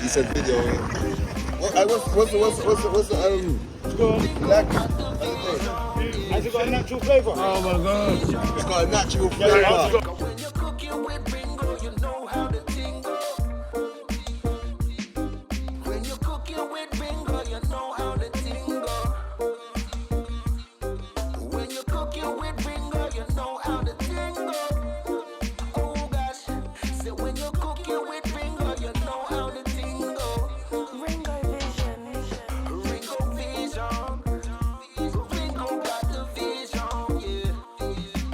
He said video. What's the black? Has it got a natural flavour? Oh my god. It's got a natural flavour. When you're cooking with Ringo, you know how to tingle. When you're cooking with Ringo, you know how to tingle. When you're cooking with Ringo, you know how to tingle. Oh gosh, say when you're cooking with Ringo, you know how to tingle. Ringo Vision, Ringo Vision, Ringo got the vision, yeah.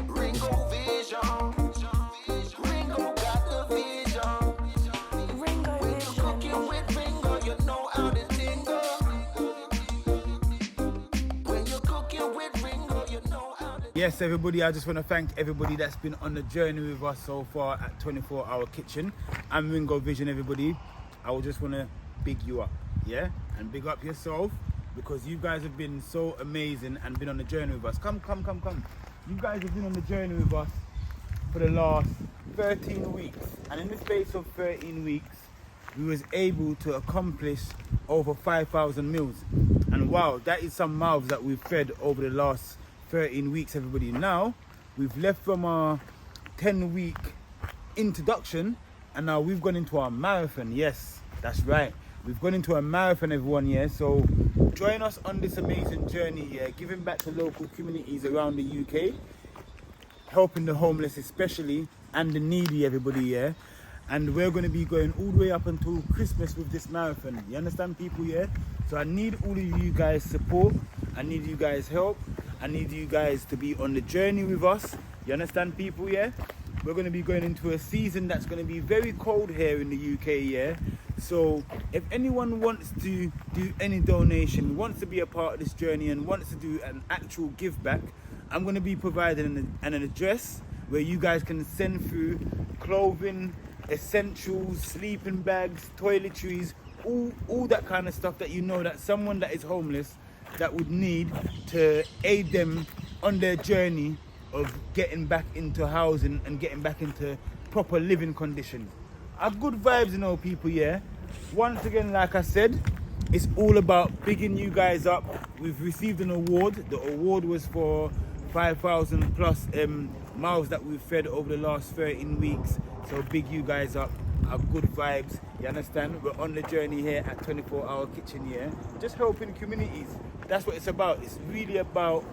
Ringo Vision, Ringo got the vision. Ringo when you're cooking with Ringo, you know how to tingle. When you're cooking with Ringo, you know how to. Yes, everybody, I just want to thank everybody that's been on the journey with us so far at 24 Hour Kitchen. I'm Ringo Vision, everybody. I would just want to big you up, yeah? And big up yourself, because you guys have been so amazing and been on the journey with us. Come. You guys have been on the journey with us for the last 13 weeks. And in the space of 13 weeks, we was able to accomplish over 5,000 meals. And wow, that is some mouths that we've fed over the last 13 weeks, everybody. Now, we've left from our 10-week introduction, and now we've gone into our marathon. Yes, that's right. We've gone into a marathon, everyone, yeah? So join us on this amazing journey, yeah? Giving back to local communities around the UK, helping the homeless especially, and the needy, everybody, yeah? And we're going to be going all the way up until Christmas with this marathon. You understand, people, yeah? So I need all of you guys' support. I need you guys' help. I need you guys to be on the journey with us. You understand, people, yeah? We're going to be going into a season that's going to be very cold here in the UK, yeah? So if anyone wants to do any donation, wants to be a part of this journey and wants to do an actual give back, I'm going to be providing an address where you guys can send through clothing, essentials, sleeping bags, toiletries, all that kind of stuff that you know that someone that is homeless that would need to aid them on their journey of getting back into housing and getting back into proper living conditions. I've good vibes, you know, people, yeah? Once again, like I said, it's all about bigging you guys up. We've received an award. The award was for 5,000 plus mouths that we've fed over the last 13 weeks. So big you guys up. Have good vibes, you understand? We're on the journey here at 24 Hour Kitchen, yeah? Just helping communities. That's what it's about. It's really about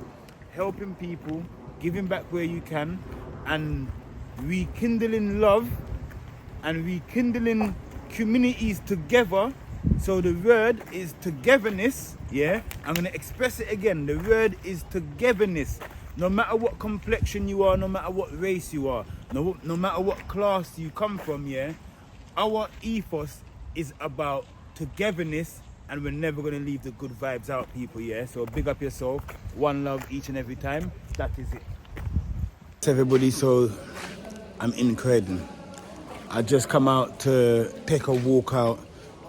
helping people, giving back where you can, and rekindling love and rekindling communities together. So the word is togetherness, yeah? I'm gonna express it again. The word is togetherness. No matter what complexion you are, no matter what race you are, no matter what class you come from, yeah? Our ethos is about togetherness, and we're never gonna leave the good vibes out, people, yeah? So big up yourself, one love each and every time. That is it. Everybody, so I'm in Croydon. I just come out to take a walk out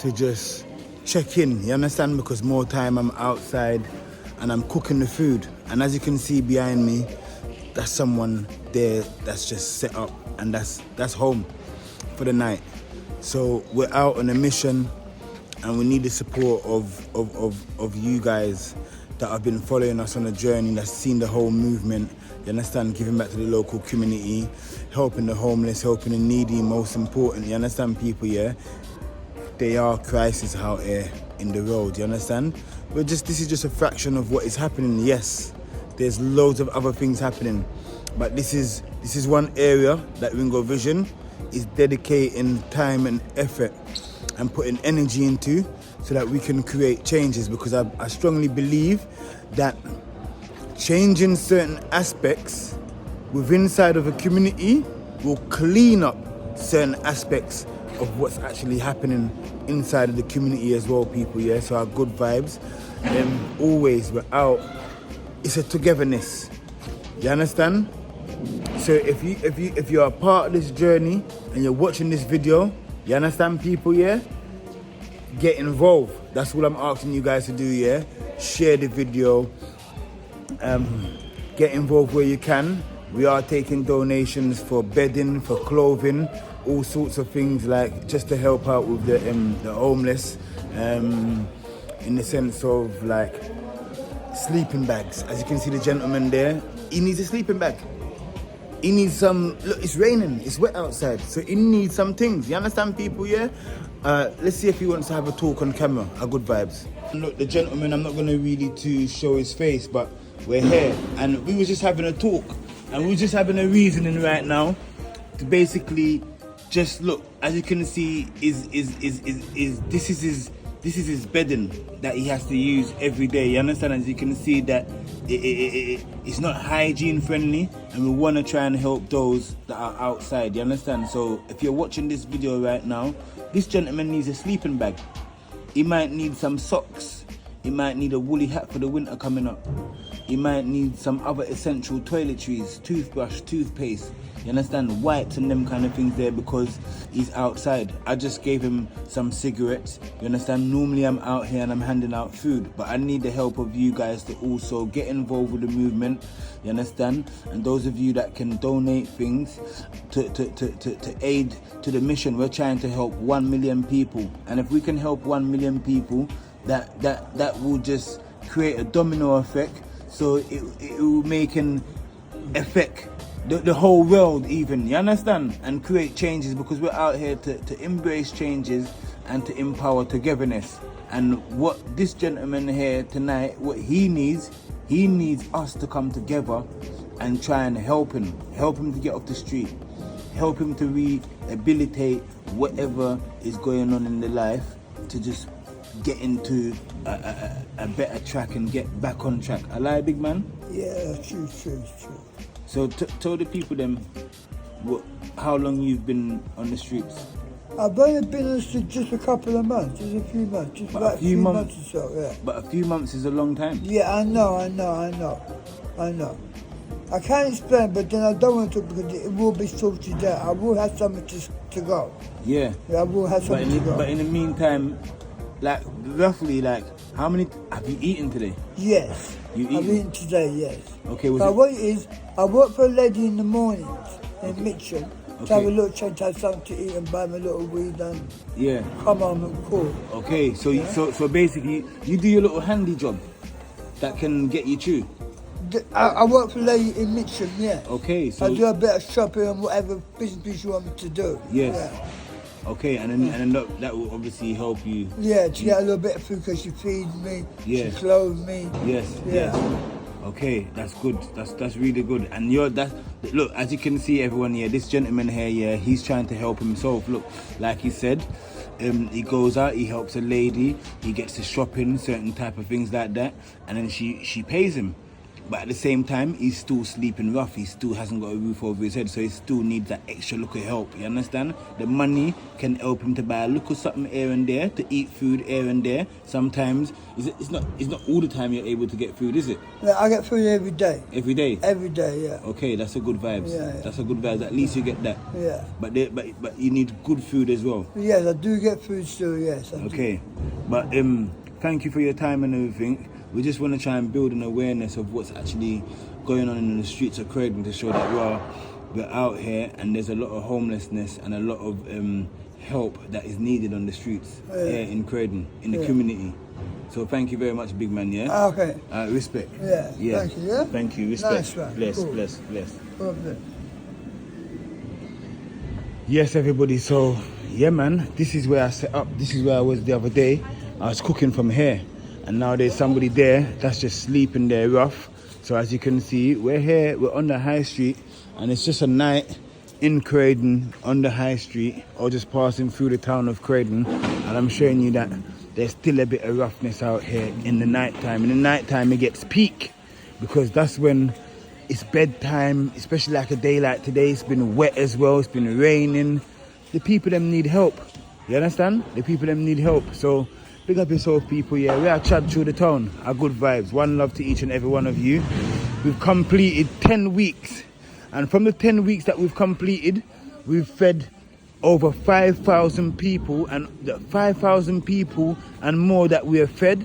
to just check in, you understand? Because more time I'm outside and I'm cooking the food. And as you can see behind me, that's someone there that's just set up, and that's home for the night. So we're out on a mission, and we need the support of you guys that have been following us on a journey, that's seen the whole movement, you understand, giving back to the local community, helping the homeless, helping the needy, most important, you understand, people, yeah? There are crises out here in the road, you understand? But this is just a fraction of what is happening. Yes, there's loads of other things happening, but this is one area that Ringo Vision is dedicating time and effort and putting energy into, so that we can create changes, because I strongly believe that changing certain aspects within inside of a community will clean up certain aspects of what's actually happening inside of the community as well, people, yeah? So our good vibes, always we're out. It's a togetherness, you understand? So if you're a part of this journey and you're watching this video, you understand, people, yeah? Get involved. That's what I'm asking you guys to do, yeah? Share the video. Get involved where you can. We are taking donations for bedding, for clothing, all sorts of things, like just to help out with the homeless, in the sense of like sleeping bags. As you can see, the gentleman there, he needs a sleeping bag. He needs some, look, it's raining, it's wet outside, so he needs some things. You understand, people, yeah? Let's see if he wants to have a talk on camera, a good vibes. Look, the gentleman, I'm not going to really to show his face, but we're here, and we were just having a talk, and we were just having a reasoning right now to basically just look. As you can see, this is his bedding that he has to use every day. You understand? As you can see that it's not hygiene friendly, and we want to try and help those that are outside. You understand? So if you're watching this video right now, this gentleman needs a sleeping bag. He might need some socks. He might need a woolly hat for the winter coming up. He might need some other essential toiletries, toothbrush, toothpaste. You understand? Wipes and them kind of things there, because he's outside. I just gave him some cigarettes. You understand? Normally I'm out here and I'm handing out food, but I need the help of you guys to also get involved with the movement. You understand? And those of you that can donate things to aid to the mission, we're trying to help 1 million people. And if we can help 1 million people, that will just create a domino effect. So it will make an effect the whole world even, you understand? And create changes, because we're out here to embrace changes and to empower togetherness. And what this gentleman here tonight, what he needs us to come together and try and help him to get off the street, help him to rehabilitate whatever is going on in the life, to just get into a better track and get back on track. I lie, big man? Yeah, true. So tell the people them how long you've been on the streets. I've only been on the street just a couple of months, just a few months, just about a few months or so, yeah. But a few months is a long time. Yeah, I know. I can't explain, but then I don't want to, because it will be sorted out. I will have something to go. Yeah. I will have something to go. But in the meantime, like roughly, like how many have you eaten today? Yes. I've eaten today, yes. Okay, but what it is, I work for a lady in the mornings in Mitcham to have a little change, to have something to eat and buy me a little weed and come home and call. Okay, so basically you do your little handy job that can get you through. I work for a lady in Mitcham, yeah. Okay, so I do a bit of shopping and whatever business you want me to do. Yes. Yeah. Okay, and then that will obviously help you. Yeah, to get a little bit of food, because she feeds me, she clothes me. Yes, yeah. Yes. Okay, that's good. That's really good. And look, as you can see, everyone here, this gentleman here, yeah, he's trying to help himself. Look, like he said, he goes out, he helps a lady, he gets to shopping, certain type of things like that, and then she pays him. But at the same time, he's still sleeping rough. He still hasn't got a roof over his head, so he still needs that extra look of help. You understand? The money can help him to buy a look of something here and there, to eat food here and there. Sometimes it's not all the time you're able to get food, is it? Yeah, I get food every day. Every day? Every day, yeah. Okay, that's a good vibes. Yeah. That's a good vibes. At least you get that. Yeah. But you need good food as well. Yes, I do get food still. Yes. Okay, but thank you for your time and everything. We just want to try and build an awareness of what's actually going on in the streets of Croydon, to show that we're out here and there's a lot of homelessness and a lot of help that is needed on the streets here in Croydon, in the community. So thank you very much, big man, yeah? Okay. Respect. Yeah. Thank you, yeah? Thank you, respect. Nice one. Bless, cool. bless. Okay. Yes, everybody, so, yeah, man, this is where I set up. This is where I was the other day. I was cooking from here. And now there's somebody there that's just sleeping there rough. So as you can see, we're here, we're on the high street, and it's just a night in Croydon on the high street, or just passing through the town of Croydon. And I'm showing you that there's still a bit of roughness out here in the night time. In the night time it gets peak, because that's when it's bedtime, especially like a day like today. It's been wet as well, it's been raining. The people them need help. You understand? The people them need help. So big up yourself, people. Yeah, we are chat through the town. Our good vibes. One love to each and every one of you. We've completed 10 weeks. And from the 10 weeks that we've completed, we've fed over 5,000 people. And the 5,000 people and more that we have fed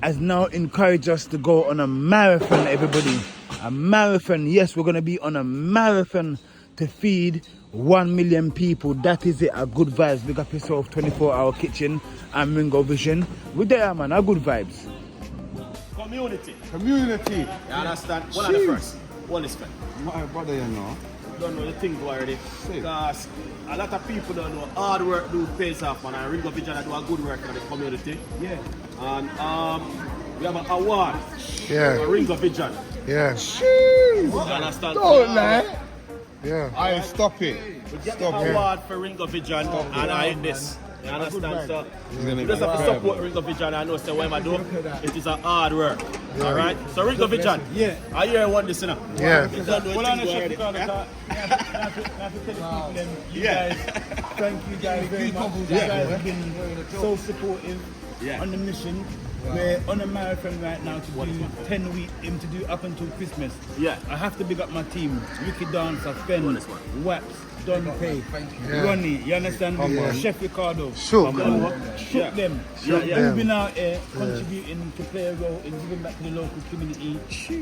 has now encouraged us to go on a marathon, everybody. A marathon. Yes, we're going to be on a marathon to feed 1 million people. That is it, a good vibes. Big up yourself, 24-hour kitchen and Ringo Vision. We're there, man, a good vibes. Community. Community. You understand? One of the first. One is fair. My brother, you know. Don't know the thing already. Because a lot of people don't know hard work do pays off, man. And Ringo Vision do a good work in the community. Yeah. And we have an award for Ringo Vision. Yeah. You understand? Don't lie. Yeah. I stop it. We get the award for Ringo Vision and I hit this. You understand? So you just have to support Ringo Vision and know say what I do. It is a hard work. Alright? So Ringo Vision, I hear you want this, you know? Yeah. You don't do Well, a on the thing chef, already. because I have to tell the people them, you guys, thank you guys very much. You guys have been so supportive on the mission. We're on a marathon right now to do 10 weeks, to do up until Christmas. Yeah. I have to big up my team. Ricky Dancer, Fen, Waps, Dante, Ronnie, you understand? Chef Ricardo. Shook. Shook them. We've been out here contributing to play a role in giving back to the local community,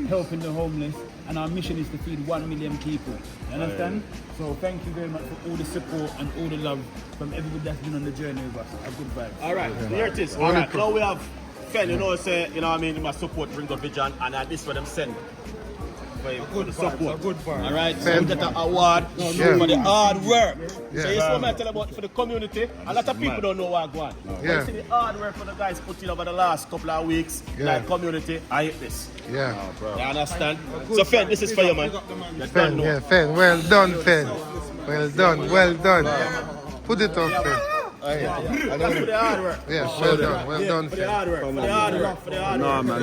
helping the homeless, and our mission is to feed 1 million people. You understand? So thank you very much for all the support and all the love from everybody that's been on the journey with us. A good vibe. Alright, here it is. Alright, now we have Fen, you know what I mean, my support Ringo Vision and this for them send. For the support. Alright, so we get an award for the hard work. So this is what I tell about for the community. A lot of people don't know what going on. But you see the hard work for the guys put in over the last couple of weeks, like community, I hate this. Yeah. You understand? So Fen, this is for you, man. Fen, Fen. Well done, Fen. Well done. Put it on, Fen. That's for the hard work. Yeah, well done, For the Fen. hard work. For the hard work. For the hard work. man.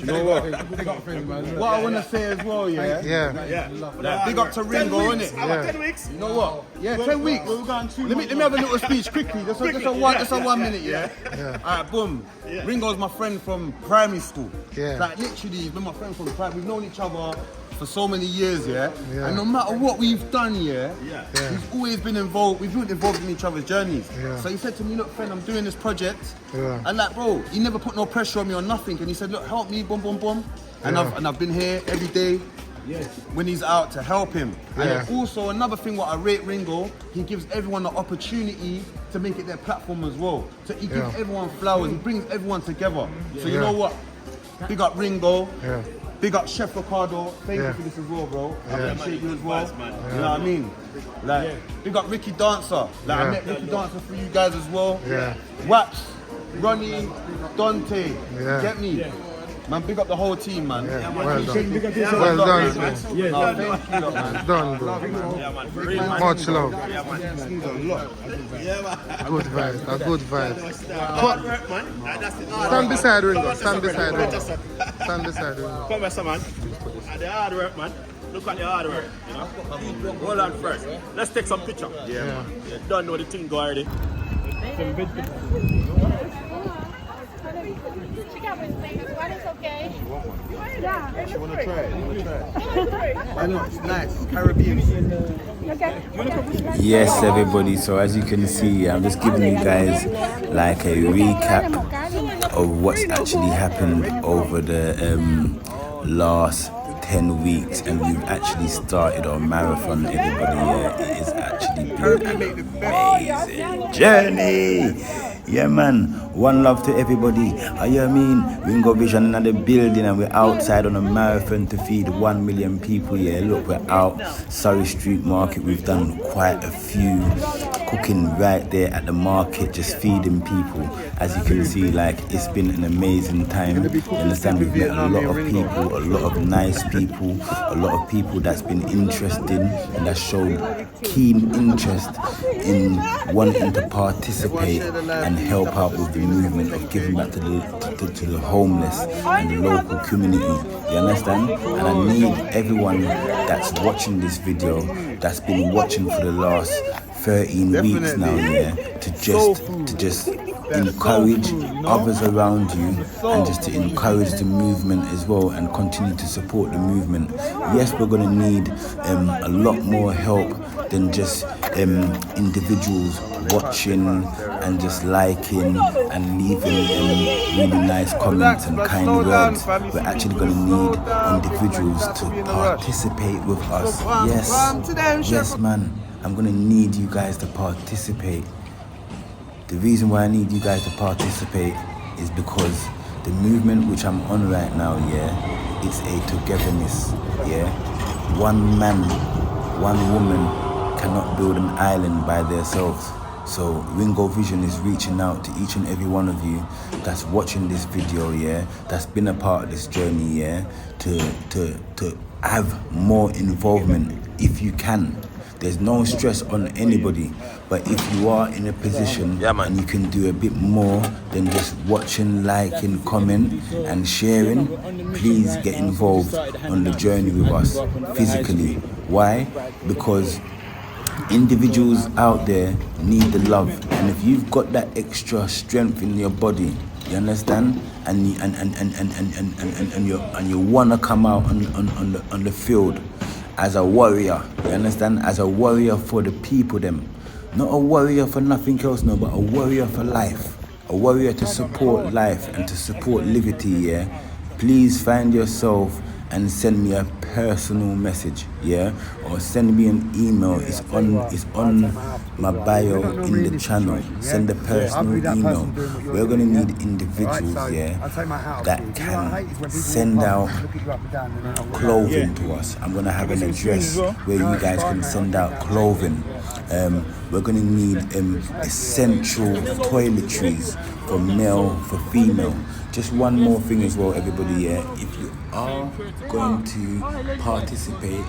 You know what? What I want to say as well, Yeah. Big up to Ringo, innit? 10 weeks. You know what? Yeah, 10 weeks. Let me have a little speech quickly. Just a 1 minute, yeah? Alright, boom. Ringo's my friend from primary school. Yeah. Like literally, he's been my friend from primary. We've known each other for so many years, yeah? And no matter what we've done, he's always been involved. We've been involved in each other's journeys. Yeah. So he said to me, look, friend, I'm doing this project. Yeah. And like, bro, he never put no pressure on me or nothing. And he said, look, help me, boom, boom, boom. And I've been here every day when he's out to help him. And then also another thing what I rate Ringo, he gives everyone the opportunity to make it their platform as well. So he gives everyone flowers, he brings everyone together. So you know what? Big up Ringo. Yeah. Big up Chef Ricardo. Thank you for this as well, bro. I appreciate you as well. You know what I mean? Like, big up Ricky Dancer. Like, I met Ricky Dancer for you guys as well. Yeah. Waps, Ronnie, Dante. Yeah. Get me? Man, big up the whole team, man. Well done. Well done, man. Fen. No, thank you, man. Done, bro. Much love. Good vibe. A good vibe. Stand beside Ringo. Stand beside Ringo. Come here, man. And the hard work, man. Look at the hard work. You know? Hold on first. Let's take some picture. Yeah. You don't know the thing go already. It's okay. Yeah. You want to try it? I know, it's nice. Caribbean. Yes, everybody, so as you can see, I'm just giving you guys like a recap of what's actually happened over the last 10 weeks, and we've actually started our marathon, everybody. It has actually been an amazing journey. Yeah, man. One love to everybody. You know what I mean? Ringo Vision in the building, and we're outside on a marathon to feed 1 million people. Yeah, look, we're out Surrey Street Market. We've done quite a few cooking right there at the market, just feeding people. As you can see, like, it's been an amazing time. You understand? We've met a lot of people, a lot of nice people, a lot of people that's been interested and that showed keen interest in wanting to participate and help out with the movement of giving back to the homeless and the local community. You understand? And I need everyone that's watching this video, that's been watching for the last 13 weeks now, to just encourage others around you, and just to encourage the movement as well, and continue to support the movement. Yes, we're going to need a lot more help than just individuals watching and just liking and leaving really nice comments and kind words. We're actually going to need individuals to participate with us. Yes, man. I'm going to need you guys to participate. The reason why I need you guys to participate is because the movement which I'm on right now, it's a togetherness, One man, one woman cannot build an island by themselves. So Ringo Vision is reaching out to each and every one of you that's watching this video, that's been a part of this journey, to have more involvement if you can. There's no stress on anybody, but if you are in a position and you can do a bit more than just watching, liking, comment and sharing, please get involved on the journey with us physically. Why? Because individuals out there need the love, and if you've got that extra strength in your body, you understand, and you wanna come out on the field as a warrior, you understand, as a warrior for the people them, not a warrior for nothing else, no, but a warrior for life, a warrior to support life and to support liberty, please find yourself and send me a personal message, or send me an email. It's on my bio in the channel. Send a personal email. We're gonna need individuals, that can send out clothing to us. I'm gonna have an address where you guys can send out clothing. We're gonna need essential toiletries for male, for female. Just one more thing as well, everybody, if you are going to participate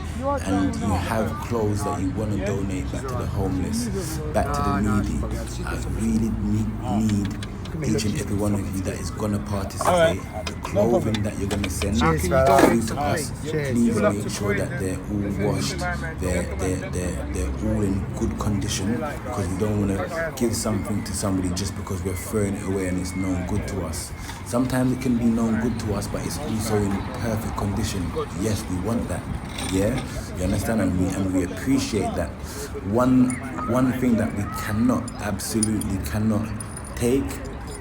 and you have clothes that you want to donate back to the homeless, back to the needy, I really need each and every one of you that is going to participate. The clothing that you're going to send through to us, please make sure that they're all washed, they're all in good condition, because we don't want to give something to somebody just because we're throwing it away and it's known good to us. Sometimes it can be known good to us, but it's also in perfect condition. Yes, we want that. You understand, and we appreciate that. One thing that we absolutely cannot take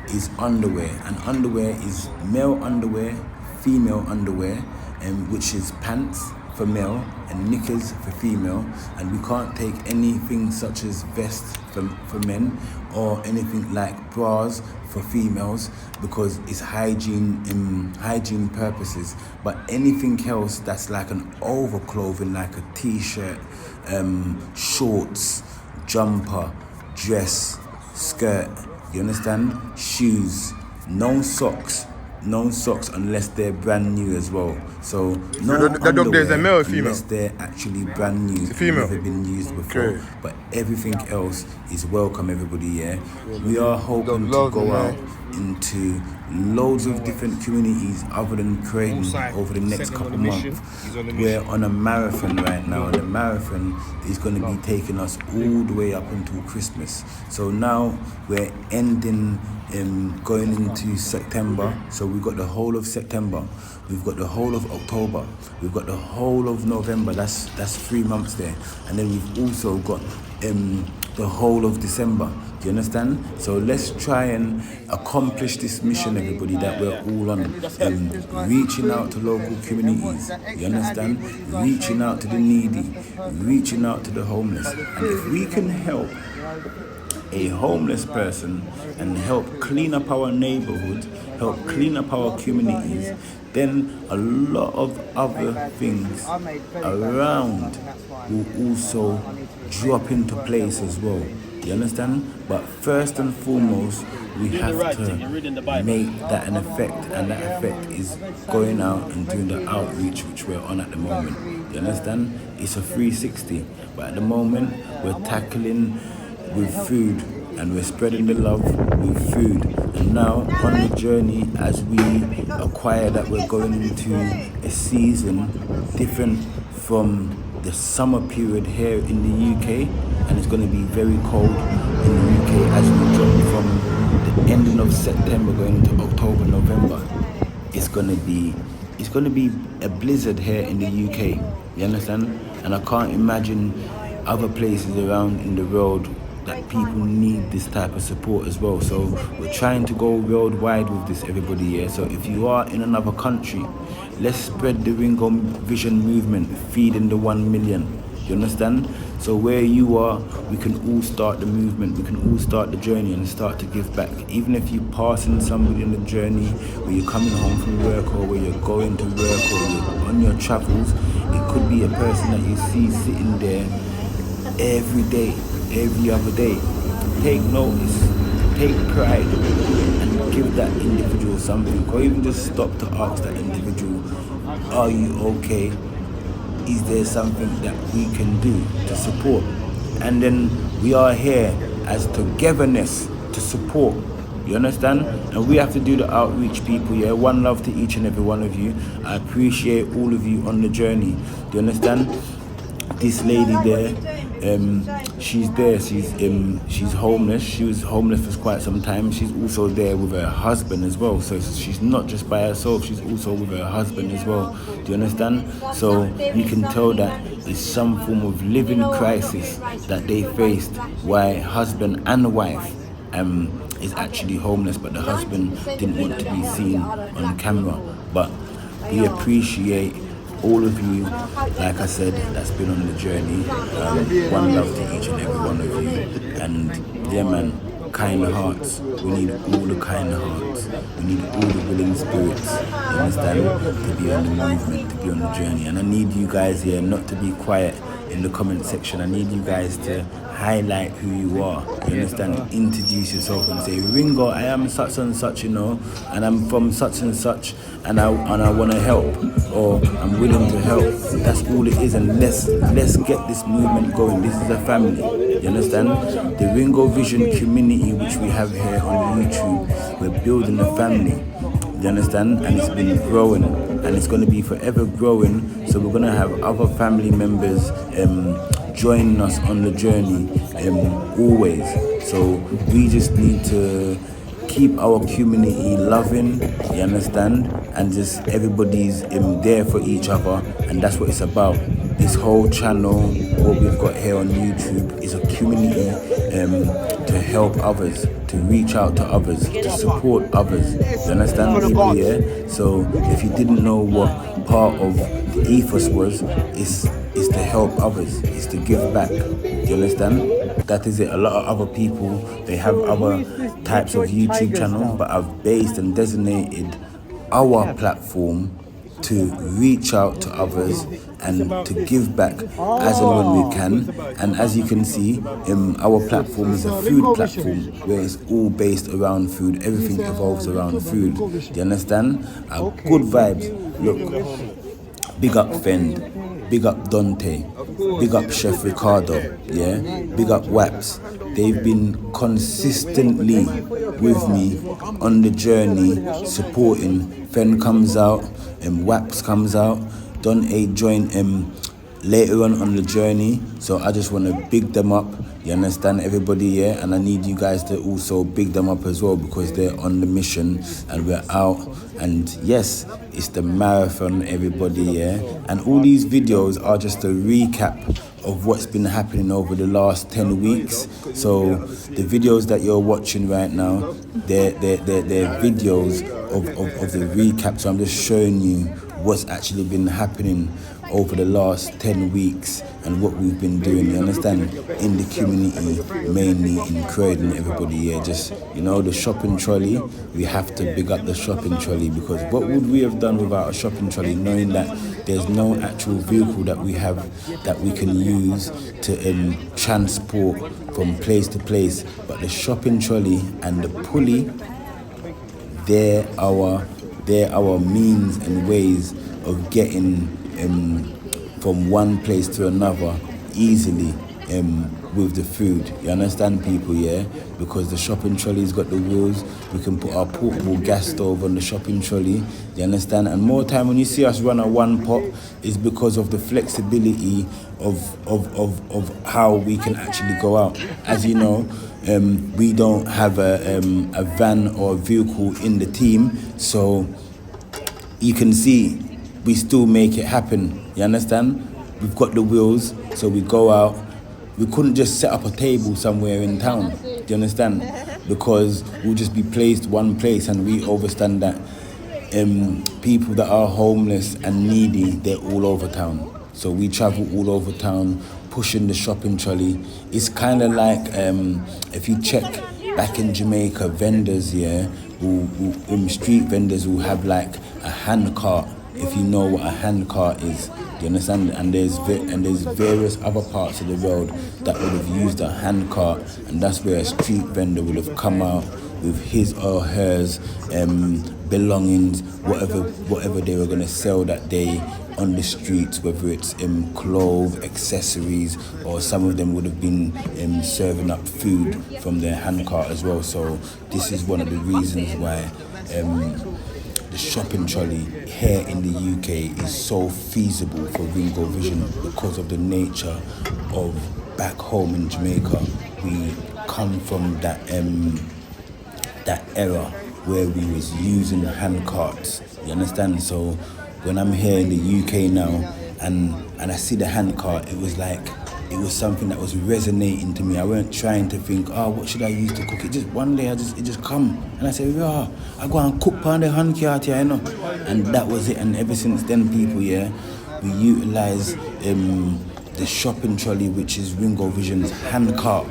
is underwear, and underwear is male underwear, female underwear, and which is pants for male and knickers for female, and we can't take anything such as vests for men or anything like bras for females because it's hygiene purposes. But anything else that's like an overclothing, like a t-shirt, shorts, jumper, dress, skirt, you understand? Shoes, no socks unless they're brand new as well. So no underwear a male or female? Unless they're actually brand new, female, never been used before. But everything else is welcome, everybody. We are hoping to go out into loads of different communities other than Croydon over the next couple months. We're on a marathon right now, and the marathon is going to be taking us all the way up until Christmas. So now we're ending going into September. So we've got the whole of September, we've got the whole of October, we've got the whole of November. That's 3 months there, and then we've also got the whole of December. Do you understand? So let's try and accomplish this mission, everybody, that we're all on. Reaching out to local communities. You understand? Reaching out to the needy, reaching out to the homeless. And if we can help a homeless person and help clean up our neighborhood, help clean up our communities, then a lot of other things around will also drop into place as well. You understand? But first and foremost, we have to make that an effect, and that effect is going out and doing the outreach which we're on at the moment. You understand? It's a 360, but at the moment we're tackling with food, and we're spreading the love with food. And now on the journey, as we acquire that we're going into a season different from the summer period here in the UK, and it's going to be very cold in the UK as we drop from the ending of September going into October, November. It's going to be a blizzard here in the UK. You understand? And I can't imagine other places around in the world that people need this type of support as well. So we're trying to go worldwide with this, everybody, yeah? So if you are in another country, let's spread the Ringo Vision movement, feeding the 1 million. You understand? So where you are, we can all start the movement, we can all start the journey and start to give back. Even if you're passing somebody on the journey, where you're coming home from work or where you're going to work or you're on your travels, it could be a person that you see sitting there every day, every other day. Take notice, take pride, and give that individual something. Or even just stop to ask that individual, are you okay? Is there something that we can do to support? And then we are here as togetherness to support. You understand? And we have to do the outreach, people, yeah? One love to each and every one of you. I appreciate all of you on the journey. Do you understand? This lady there, she's there, she's homeless. She was homeless for quite some time. She's also there with her husband as well. So she's not just by herself, she's also with her husband as well. Do you understand? So you can tell that it's some form of living crisis that they faced, why husband and wife is actually homeless, but the husband didn't want to be seen on camera. But we appreciate all of you, like I said, that's been on the journey. One love to each and every one of you. And yeah, man, kind hearts. We need all the kind hearts. We need all the willing spirits, you understand, to be on the movement, to be on the journey. And I need you guys here not to be quiet in the comment section. I need you guys to highlight who you are, you understand, introduce yourself and say, Ringo, I am such and such, you know, and I'm from such and such, and I want to help, or I'm willing to help. That's all it is. And let's get this movement going. This is a family, you understand? The Ringo Vision community which we have here on YouTube, we're building a family, you understand? And it's been growing, and it's going to be forever growing. So we're going to have other family members joining us on the journey always. So we just need to keep our community loving, you understand, and just everybody's there for each other, and that's what it's about. This whole channel, what we've got here on YouTube, is a community to help others, to reach out to others, to support others. You understand, people? Yeah. So if you didn't know what part of the ethos was, it's to help others, it's to give back. You understand? That is it. A lot of other people, they have other types of YouTube channels, but I've based and designated our platform to reach out to others and to give back as and when we can. And as you can see, our platform is a food platform where it's all based around food. Everything evolves around food. Do you understand? Good vibes. Look, big up Fend, big up Dante, big up Chef Ricardo, yeah, big up Waps. They've been consistently with me on the journey, supporting. Fen comes out, Waps comes out, Don A joined later on the journey. So I just want to big them up, you understand, everybody, yeah? And I need you guys to also big them up as well, because they're on the mission and we're out. And yes, it's the marathon, everybody, yeah? And all these videos are just a recap of what's been happening over the last 10 weeks. So the videos that you're watching right now, they're videos of the recap. So I'm just showing you what's actually been happening over the last 10 weeks and what we've been doing, you understand, in the community, mainly in Croydon, everybody, yeah, just, you know, the shopping trolley, we have to big up the shopping trolley, because what would we have done without a shopping trolley, knowing that there's no actual vehicle that we have that we can use to transport from place to place, but the shopping trolley and the pulley, they're our means and ways of getting from one place to another easily with the food. You understand, people, yeah? Because the shopping trolley's got the wheels, we can put our portable gas stove on the shopping trolley, you understand? And more time when you see us run a one pot is because of the flexibility of how we can actually go out. As you know, we don't have a van or a vehicle in the team, so you can see we still make it happen, you understand? We've got the wheels, so we go out, we couldn't just set up a table somewhere in town. Do you understand? Because we'll just be placed one place, and we understand that people that are homeless and needy, they're all over town. So we travel all over town, pushing the shopping trolley. It's kind of like, if you check back in Jamaica, vendors, street vendors will have like a hand cart, if you know what a hand cart is. Do you understand? And there's various other parts of the world that would have used a hand cart, and that's where a street vendor would have come out with his or hers belongings, whatever they were going to sell that day on the streets, whether it's clothes, accessories, or some of them would have been serving up food from their hand cart as well. So this is one of the reasons why the shopping trolley here in the UK is so feasible for Ringo Vision, because of the nature of back home in Jamaica. We come from that era where we was using hand carts. You understand? So when I'm here in the UK now and I see the hand cart, it was something that was resonating to me. I weren't trying to think, what should I use to cook? It just one day it just come and I said, I go and cook on the hand cart here, you know. And that was it. And ever since then, people, we utilize the shopping trolley, which is Ringo Vision's hand cart.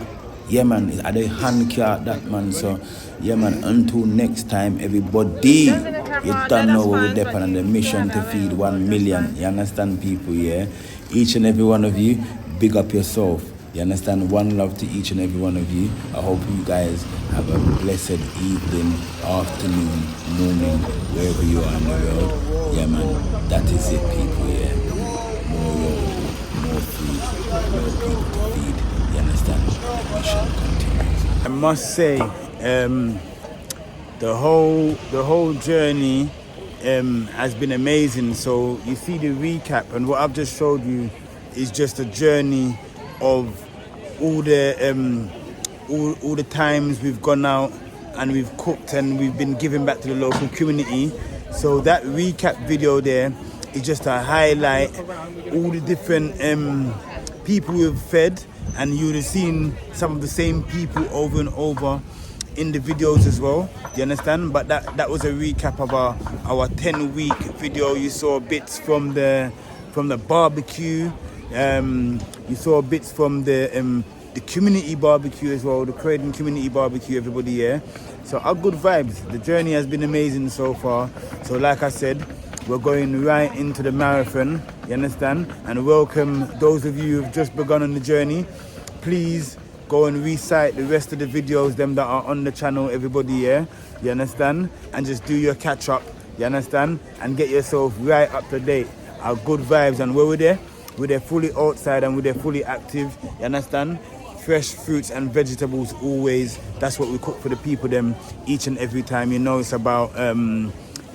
Yeah, man, I dey hand cart that, man. So, yeah, man, until next time, everybody, you don't know what we're there on the mission to feed 1 million. You understand, people, yeah? Each and every one of you, big up yourself. You understand? One love to each and every one of you. I hope you guys have a blessed evening, afternoon, morning, wherever you are in the world. Yeah, man, that is it, people, yeah? More food, more people to feed. You understand? The mission continues. I must say, the whole journey has been amazing. So you see the recap, and what I've just showed you is just a journey of all the times we've gone out and we've cooked and we've been giving back to the local community. So that recap video there is just a highlight all the different people we've fed, and you would have seen some of the same people over and over in the videos as well. Do you understand? But that was a recap of our 10-week video. You saw bits from the barbecue. You saw bits from the community barbecue as well, the Croydon community barbecue, everybody, yeah. So our good vibes. The journey has been amazing so far. So like I said, we're going right into the marathon, you understand? And welcome those of you who've just begun on the journey. Please go and recite the rest of the videos, them that are on the channel, everybody, yeah? You understand? And just do your catch up, you understand? And get yourself right up to date. Our good vibes, and where we're there fully outside and we're there fully active, you understand? Fresh fruits and vegetables always. That's what we cook for the people them each and every time. You know, it's about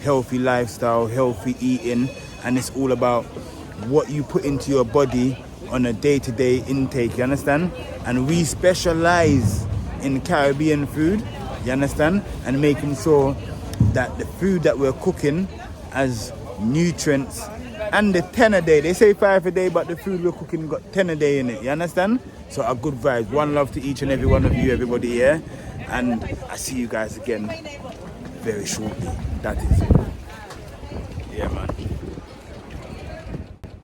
healthy lifestyle, healthy eating, and it's all about what you put into your body on a day-to-day intake, you understand? And we specialize in Caribbean food, you understand? And making sure that the food that we're cooking has nutrients. And the 10 a day, they say 5 a day, but the food we're cooking got 10 a day in it, you understand? So our good vibes. One love to each and every one of you, everybody here. And I see you guys again very shortly. That is it. Yeah, man.